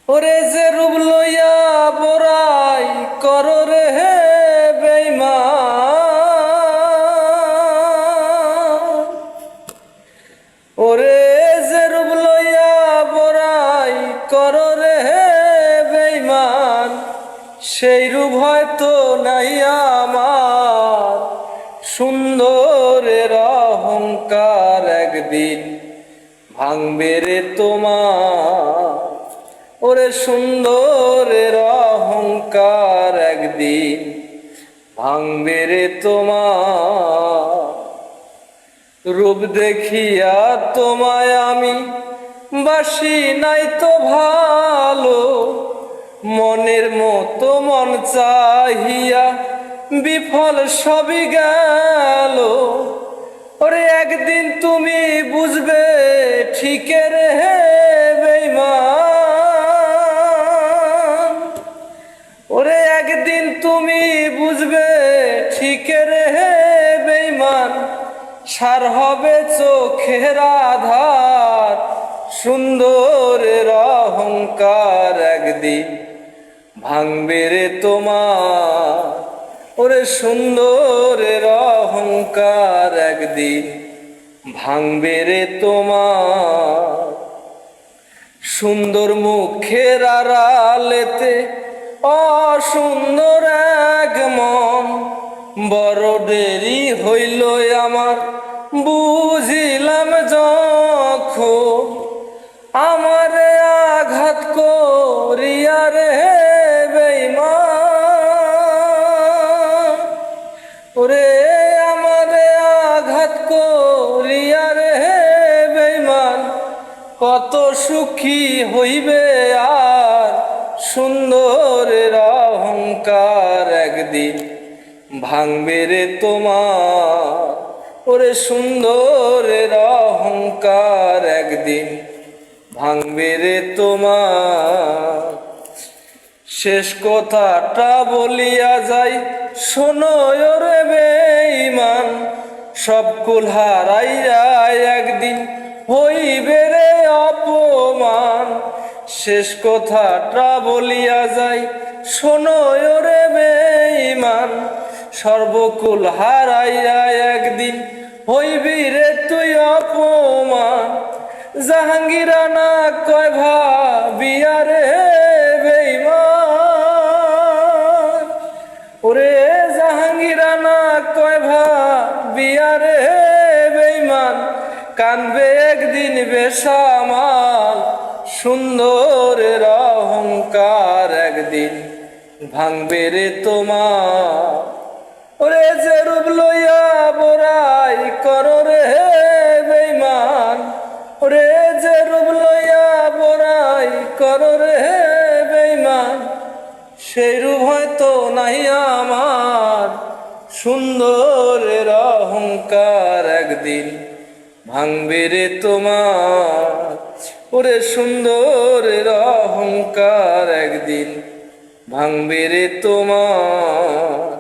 ওরে যে রূপ লইয়া বড়াই করো রে হে বেঈমান, ওরে যে রূপ লইয়া বড়াই করো রে হে বেঈমান, সেই রূপ হয়তো নাই আমার। সুন্দরের অহংকার একদিন ভাঙবে রে তোমার। ওরে সুন্দরের অহংকার একদিন ভাঙবে রে তোমার। রূপ দেখিয়া তোমায় আমি বাসি নাই তো ভালো, মনের মতো মন চাহিয়া বিফল সবই গেল। ওরে একদিন তুমি বুঝবে ঠিকের হে বেঈমান, ওরে একদিন তুমি বুঝবে ঠিকের হে বেঈমান। সার হবে চোখের আধার, সুন্দরের অহংকার একদিন ভাঙবে রে তোমার। ওরে সুন্দরের অহংকার একদিন ভাঙবে রে তোমার। সুন্দর মুখের আড়ালেতে অসুন্দর এক মন, বড় দেরি হইল আমার বুঝিলাম যখন। আমারে আঘাত করিয়া রে বেঈমান, ওরে আমারে আঘাত করিয়া রে বেঈমান, কত সুখী হইবে আর। সুন্দরের অহংকার একদিন ভাঙবে রে তোমার। ওরে সুন্দরের অহংকার একদিন ভাঙবে রে তোমার। শেষ কথাটা বলিয়া যাই শোনো রে বেঈমান, সব কুল হারাইয়া একদিন হইবে রে অপমান। শেষ কথাটা বলিয়া যাই শোনো রে বেঈমান, সর্বকুল হারাইয়া একদিন হইবি রে তুই অপমান। জাহাঙ্গীরানা কয় ভাবিয়া রে বেঈমান, ওরে জাহাঙ্গীরানা কয় ভাবিয়া রে বেঈমান, কানবে একদিন বেসামাল। সুন্দরের অহংকার একদিন ভাঙবে রে তোমার। ওরে যে রূপ লইয়া বড়াই করো রে বেঈমান, ওরে যে রূপ লইয়া বড়াই করো রে বেঈমান, সেই রূপ হয়তো নাই আমার। সুন্দরের অহংকার একদিন ভাঙবে রে তোমার। ওরে সুন্দরের অহংকার একদিন ভাঙবে রে তোমার।